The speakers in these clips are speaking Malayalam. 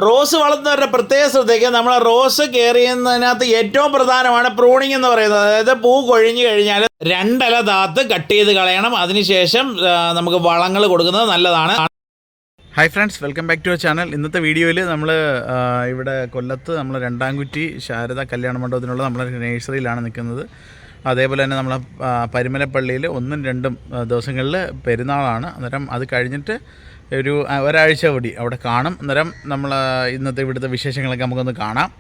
റോസ് വളർത്തുന്നവരുടെ പ്രത്യേക ശ്രദ്ധയ്ക്ക് നമ്മൾ റോസ് കെയർ ചെയ്യുന്നതിനകത്ത് ഏറ്റവും പ്രധാനമാണ് പ്രൂണിങ് എന്ന് പറയുന്നത്. അതായത് പൂ കൊഴിഞ്ഞു കഴിഞ്ഞാൽ രണ്ടില താത്ത് കട്ട് ചെയ്ത് കളയണം. അതിനുശേഷം നമുക്ക് വളങ്ങൾ കൊടുക്കുന്നത് നല്ലതാണ്. Hi friends, welcome back to our channel. ഇന്നത്തെ വീഡിയോയിൽ നമ്മൾ ഇവിടെ കൊല്ലത്ത് നമ്മൾ രണ്ടാംകുറ്റി ശാരദ കല്യാണ മണ്ഡപത്തിനുള്ള നമ്മുടെ നേഴ്സറിയിലാണ് നിൽക്കുന്നത്. അതേപോലെ തന്നെ നമ്മളെ പരിമലപ്പള്ളിയിൽ 1-2 ദിവസങ്ങളിൽ പെരുന്നാളാണ്. അന്നേരം അത് കഴിഞ്ഞിട്ട് ഒരാഴ്ച കൂടി അവിടെ കാണും. അന്നേരം നമ്മൾ ഇന്നത്തെ ഇവിടുത്തെ വിശേഷങ്ങളൊക്കെ നമുക്കൊന്ന് കാണാം.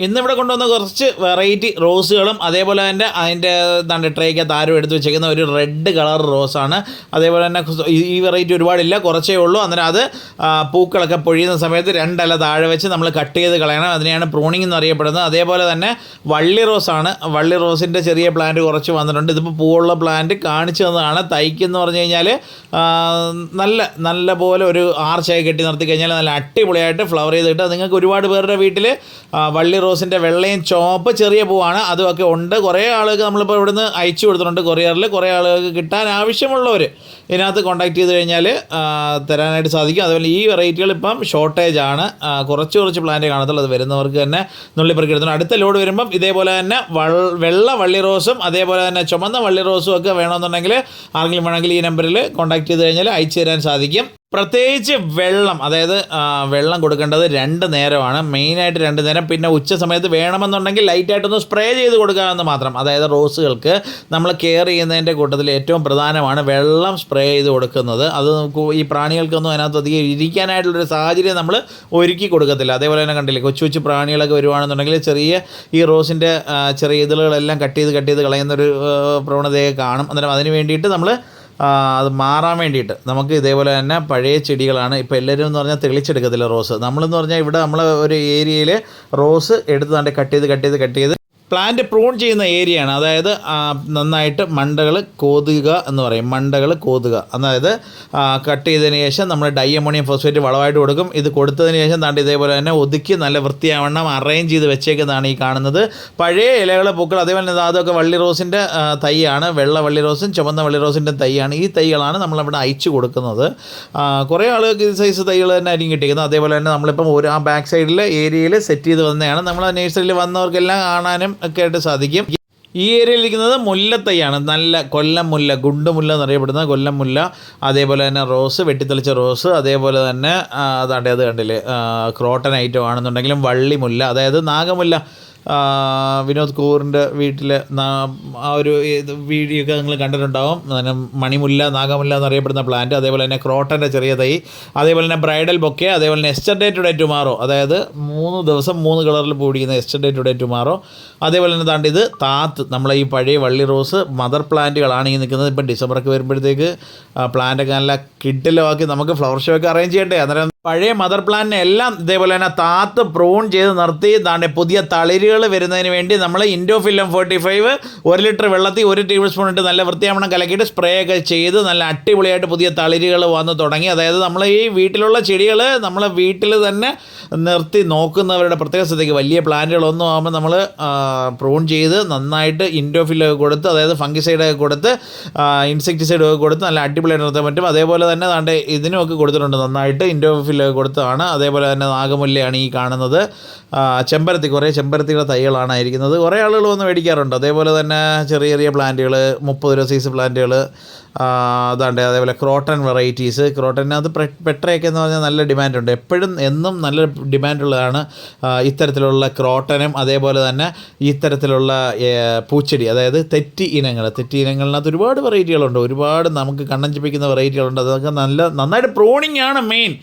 ഇന്നിവിടെ കൊണ്ടുവന്ന കുറച്ച് വെറൈറ്റി റോസുകളും അതേപോലെ തന്നെ അതിൻ്റെ ട്രേക്കകത്ത് ആരും എടുത്ത് വെച്ചേക്കുന്ന ഒരു റെഡ് കളർ റോസാണ്. അതേപോലെ തന്നെ ഈ വെറൈറ്റി ഒരുപാടില്ല, കുറച്ചേ ഉള്ളൂ. അന്നേരം അത് പൂക്കളൊക്കെ പൊഴിയുന്ന സമയത്ത് രണ്ടില താഴെ വെച്ച് നമ്മൾ കട്ട് ചെയ്ത് കളയണം. അതിനെയാണ് പ്രൂണിങ് എന്ന് അറിയപ്പെടുന്നത്. അതേപോലെ തന്നെ വള്ളി റോസാണ്. വള്ളി റോസിൻ്റെ ചെറിയ പ്ലാന്റ് കുറച്ച് വന്നിട്ടുണ്ട്. ഇതിപ്പോൾ പൂവുള്ള പ്ലാന്റ് കാണിച്ചു തന്നതാണ്. തൈക്കെന്ന് പറഞ്ഞു കഴിഞ്ഞാൽ നല്ല പോലെ ഒരു ആർച്ചായി കെട്ടി നിർത്തി കഴിഞ്ഞാൽ നല്ല അടിപൊളിയായിട്ട് ഫ്ലവർ ചെയ്ത് കിട്ടുക. നിങ്ങൾക്ക് ഒരുപാട് പേരുടെ വീട്ടിൽ വള്ളി റോസിൻ്റെ വെള്ളയും ചുവപ്പ് ചെറിയ പൂവാണ്, അതുമൊക്കെ ഉണ്ട്. കുറേ ആളുകൾക്ക് നമ്മളിപ്പോൾ ഇവിടുന്ന് അയച്ചു കൊടുത്തിട്ടുണ്ട് കൊറിയറിൽ. കുറേ ആളുകൾക്ക് കിട്ടാൻ ആവശ്യമുള്ളവർ ഇതിനകത്ത് കോൺടാക്ട് ചെയ്ത് കഴിഞ്ഞാൽ തരാനായിട്ട് സാധിക്കും. അതുപോലെ ഈ വെറൈറ്റികൾ ഇപ്പം ഷോർട്ടേജ് ആണ്. കുറച്ച് പ്ലാന്റ് കാണത്തുള്ളൂ. അത് വരുന്നവർക്ക് തന്നെ നുള്ളിപ്പറക്കി എടുക്കണം. അടുത്ത ലോഡ് വരുമ്പം ഇതേപോലെ തന്നെ വെള്ള വള്ളി റോസും അതേപോലെ തന്നെ ചുമന്ന വള്ളി റോസും ഒക്കെ വേണമെന്നുണ്ടെങ്കിൽ ആരെങ്കിലും വേണമെങ്കിൽ ഈ നമ്പറിൽ കോൺടാക്ട് ചെയ്ത് കഴിഞ്ഞാൽ അയച്ചു തരാൻ സാധിക്കും. പ്രത്യേകിച്ച് വെള്ളം, അതായത് വെള്ളം കൊടുക്കേണ്ടത് 2 നേരമാണ്, മെയിനായിട്ട് 2 നേരം. പിന്നെ ഉച്ച സമയത്ത് വേണമെന്നുണ്ടെങ്കിൽ ലൈറ്റായിട്ടൊന്ന് സ്പ്രേ ചെയ്ത് കൊടുക്കാമെന്ന് മാത്രം. അതായത് റോസുകൾക്ക് നമ്മൾ കെയർ ചെയ്യുന്നതിൻ്റെ കൂട്ടത്തിൽ ഏറ്റവും പ്രധാനമാണ് വെള്ളം സ്പ്രേ ചെയ്ത് കൊടുക്കുന്നത്. അത് ഈ പ്രാണികൾക്കൊന്നും അതിനകത്ത് അധികം ഇരിക്കാനായിട്ടുള്ളൊരു സാഹചര്യം നമ്മൾ ഒരുക്കി കൊടുക്കത്തില്ല. അതേപോലെ തന്നെ കണ്ടില്ലേ, കൊച്ചു പ്രാണികളൊക്കെ വരുവാണെന്നുണ്ടെങ്കിൽ ഈ റോസിൻ്റെ ചെറിയ ഇതളുകളെല്ലാം കട്ട് ചെയ്ത് കളയുന്നൊരു പ്രവണതയൊക്കെ കാണും. അന്നേരം അതിന് വേണ്ടിയിട്ട് നമ്മൾ അത് മാറാൻ വേണ്ടിയിട്ട് നമുക്ക് ഇതേപോലെ തന്നെ പഴയ ചെടികളാണ് ഇപ്പോൾ എല്ലാവരും എന്ന് പറഞ്ഞാൽ തെളിച്ചെടുക്കത്തില്ല റോസ്. നമ്മളെന്ന് പറഞ്ഞാൽ ഇവിടെ നമ്മൾ ഒരു ഏരിയയിൽ റോസ് എടുത്ത് കട്ട് ചെയ്ത് പ്ലാന്റ് പ്രൂൺ ചെയ്യുന്ന ഏരിയയാണ്. അതായത് നന്നായിട്ട് മണ്ടകൾ കോതുക എന്ന് പറയും. മണ്ടകൾ കോതുക, അതായത് കട്ട് ചെയ്തതിന് ശേഷം നമ്മൾ ഡൈ അമോണിയം ഫോസ്ഫേറ്റ് വളമായിട്ട് കൊടുക്കും. ഇത് കൊടുത്തതിന് ശേഷം താണ്ട് ഇതേപോലെ തന്നെ ഒതുക്കി നല്ല വൃത്തിയാവണ്ണം അറേഞ്ച് ചെയ്ത് വെച്ചേക്കുന്നതാണ് ഈ കാണുന്നത്. പഴയ ഇലകൾ, പൂക്കൾ, അതേപോലെ തന്നെ അതൊക്കെ വള്ളി റോസിൻ്റെ തൈയാണ്. വെള്ള വള്ളി റോസും ചുവന്ന വള്ളി റോസിൻ്റെ തൈയാണ്. ഈ തൈകളാണ് നമ്മളിവിടെ അയച്ചു കൊടുക്കുന്നത്. കുറേ ആളുകൾക്ക് ഈ സൈസ് തൈകൾ തന്നെ ആയിരിക്കും കിട്ടിയിരിക്കുന്നത്. അതേപോലെ തന്നെ നമ്മളിപ്പം ആ ബാക്ക് സൈഡിലെ ഏരിയയിൽ സെറ്റ് ചെയ്ത് വന്നതാണ്. നമ്മൾ നേഴ്സറിയിൽ വന്നവർക്കെല്ലാം കാണാനും ഒക്കെ ആയിട്ട് സാധിക്കും. ഈ ഏരിയയിൽ ഇരിക്കുന്നത് മുല്ലത്തൈയാണ്. നല്ല കൊല്ലം മുല്ല, ഗുണ്ടുമുല്ല എന്നറിയപ്പെടുന്ന കൊല്ലം മുല്ല. അതേപോലെ തന്നെ റോസ്, വെട്ടിത്തെളിച്ച റോസ്. അതേപോലെ തന്നെ അത് കണ്ടില്ലേ, ക്രോട്ടൺ ഐറ്റം ആണെന്നുണ്ടെങ്കിലും വള്ളിമുല്ല, അതായത് നാഗമുല്ല. വിനോദ് കൂറിൻ്റെ വീട്ടിൽ ആ ഒരു വീഡിയോ ഒക്കെ നിങ്ങൾ കണ്ടിട്ടുണ്ടാവും. മണിമുല്ല, നാഗമുല്ല എന്നറിയപ്പെടുന്ന പ്ലാന്റ്. അതേപോലെ തന്നെ ക്രോട്ടൻ്റെ ചെറിയ തൈ. അതേപോലെ തന്നെ ബ്രൈഡൽ ബൊക്കെ. അതേപോലെ തന്നെ എസ്റ്റർഡേ ടുഡേ ടുമാറോ, അതായത് 3 ദിവസം 3 കളറിൽ പൂടിക്കുന്ന എസ്റ്റർഡേ ടുഡേ ടുമാറോ. അതേപോലെ തന്നെ ഇത് താത്ത്, നമ്മളെ ഈ പഴയ വള്ളി റോസ് മദർ പ്ലാന്റുകളാണ് ഈ നിൽക്കുന്നത്. ഇപ്പം ഡിസംബറൊക്കെ വരുമ്പോഴത്തേക്ക് പ്ലാന്റൊക്കെ നല്ല കിഡിലുമാക്കി നമുക്ക് ഫ്ലവർ ഷോ ഒക്കെ അറേഞ്ച് ചെയ്യട്ടെ. അന്നേരം പഴയ മദർ പ്ലാന്റിനെ എല്ലാം ഇതേപോലെ തന്നെ താത്ത് പ്രൂൺ ചെയ്ത് നിർത്തി പുതിയ തളിരുകൾ വരുന്നതിന് വേണ്ടി നമ്മൾ ഇൻഡോഫില്ലം 45 1 ലിറ്റർ വെള്ളത്തിൽ 1 ടേബിൾ സ്പൂൺ ഇട്ട് നല്ല വൃത്തിയാവണ്ണം കലക്കിയിട്ട് സ്പ്രേ ഒക്കെ ചെയ്ത് നല്ല അടിപൊളിയായിട്ട് പുതിയ തളിരുകൾ വന്ന് തുടങ്ങി. അതായത് നമ്മൾ ഈ വീട്ടിലുള്ള ചെടികൾ നമ്മൾ വീട്ടിൽ തന്നെ നിർത്തി നോക്കുന്നവരുടെ പ്രത്യേക ശ്രദ്ധയ്ക്ക് വലിയ പ്ലാന്റുകളൊന്നും ആകുമ്പോൾ നമ്മൾ പ്രൂൺ ചെയ്ത് നന്നായിട്ട് ഇൻഡോഫില്ലൊക്കെ കൊടുത്ത്, അതായത് ഫംഗിസൈഡൊക്കെ കൊടുത്ത്, ഇൻസെക്ടിസൈഡൊക്കെ കൊടുത്ത് നല്ല അടിപൊളിയായിട്ട് നിർത്താൻ പറ്റും. അതേപോലെ തന്നെ ഇതിനുമൊക്കെ കൊടുത്തിട്ടുണ്ട്, നന്നായിട്ട് ഇൻഡോഫില്ലൊക്കെ കൊടുത്തതാണ്. അതേപോലെ തന്നെ നാഗമുല്ലയാണ് ഈ കാണുന്നത്. ചെമ്പരത്തി, കുറേ ചെമ്പരത്തിയുടെ തൈകളാണ് ഇരിക്കുന്നത്. കുറേ ആളുകൾ വന്ന് മേടിക്കാറുണ്ട്. അതേപോലെ തന്നെ ചെറിയ പ്ലാന്റുകൾ, 30 രൂപ സൈസ് പ്ലാന്റുകൾ. അതേപോലെ ക്രോട്ടൺ വെറൈറ്റീസ്. ക്രോട്ടനകത്ത് പെട്രയൊക്കെ എന്ന് പറഞ്ഞാൽ നല്ല ഡിമാൻഡുണ്ട്. എന്നും നല്ല ഡിമാൻഡുള്ളതാണ് ഇത്തരത്തിലുള്ള ക്രോട്ടനും. അതേപോലെ തന്നെ ഇത്തരത്തിലുള്ള പൂച്ചെടി, അതായത് തെറ്റി ഇനങ്ങളിനകത്ത് ഒരുപാട് വെറൈറ്റികളുണ്ട്. ഒരുപാട് നമുക്ക് കണ്ണഞ്ചിപ്പിക്കുന്ന വെറൈറ്റികളുണ്ട്. അതൊക്കെ നന്നായിട്ട് പ്രൂണിങ് ആണ് മെയിൻ.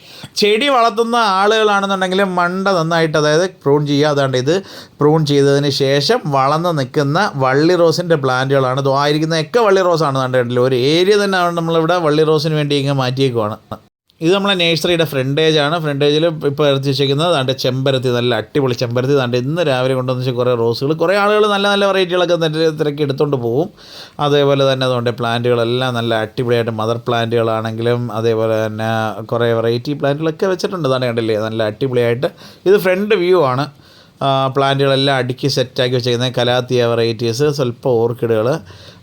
ചെടി വളർത്തുന്ന ആളുകളാണെന്നുണ്ടെങ്കിൽ മണ്ട നന്നായിട്ട്, അതായത് പ്രൂൺ ചെയ്യുക. ഇത് പ്രൂൺ ചെയ്തതിന് ശേഷം വളർന്ന് നിൽക്കുന്ന വള്ളി റോസിൻ്റെ പ്ലാന്റുകളാണ്. ആയിരിക്കുന്നതൊക്കെ വള്ളി റോസാണ്. കണ്ടിട്ടില്ല, ഒരു ഏരിയ തന്നെ നമ്മളിവിടെ വള്ളി റോസിന് വേണ്ടി ഇങ്ങനെ മാറ്റിയേക്കുവാണ്. ഇത് നമ്മളെ നേഴ്സറിയുടെ ഫ്രണ്ടേജാണ്. ഫ്രണ്ടേജിൽ ഇപ്പോൾ ഇറച്ചി വെച്ചേക്കുന്നത് ചെമ്പരത്തി, നല്ല അടിപൊളി ചെമ്പരത്തി. ഇന്ന് രാവിലെ കൊണ്ടുവന്ന് വെച്ചാൽ കുറേ റോസുകൾ. കുറേ ആളുകൾ നല്ല വെറൈറ്റികളൊക്കെ തിരക്കി എടുത്തുകൊണ്ട് പോകും. അതേപോലെ തന്നെ അതുകൊണ്ട് പ്ലാന്റുകളെല്ലാം നല്ല അടിപൊളിയായിട്ട് മദർ പ്ലാന്റുകളാണെങ്കിലും അതേപോലെ തന്നെ കുറേ വെറൈറ്റി പ്ലാന്റുകളൊക്കെ വെച്ചിട്ടുണ്ട്. കണ്ടില്ലേ, നല്ല അടിപൊളിയായിട്ട്. ഇത് ഫ്രണ്ട് വ്യൂ ആണ്. പ്ലാന്റുകളെല്ലാം അടുക്കി സെറ്റാക്കി വെച്ചേക്കുന്നത്. കലാത്തിയ വെറൈറ്റീസ്, സ്വല്പം ഓർക്കിഡുകൾ.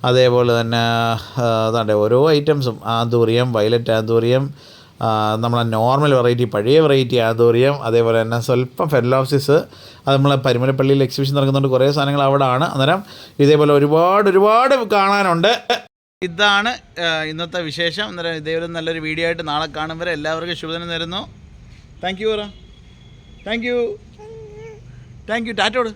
അതേപോലെ തന്നെ ഓരോ ഐറ്റംസും, ആന്തൂറിയം, വയലറ്റ് ആന്തൂറിയം, നമ്മളെ നോർമൽ വെറൈറ്റി, പഴയ വെറൈറ്റി ആന്തൂറിയം, അതേപോലെ തന്നെ സ്വല്പം ഫെലോപ്സിസ്. അത് നമ്മളെ പരുമലപ്പള്ളിയിൽ എക്സിബിഷൻ നടക്കുന്നുണ്ട്, കുറേ സാധനങ്ങൾ അവിടെ ആണ്. അന്നേരം ഇതേപോലെ ഒരുപാട് കാണാനുണ്ട്. ഇതാണ് ഇന്നത്തെ വിശേഷം. അന്നേരം ഇതേപോലെ നല്ലൊരു വീഡിയോ ആയിട്ട് നാളെ കാണും വരെ എല്ലാവർക്കും ശുഭദിനം നേരുന്നു. താങ്ക് യു പറ. Thank you ടാറ്റോട്.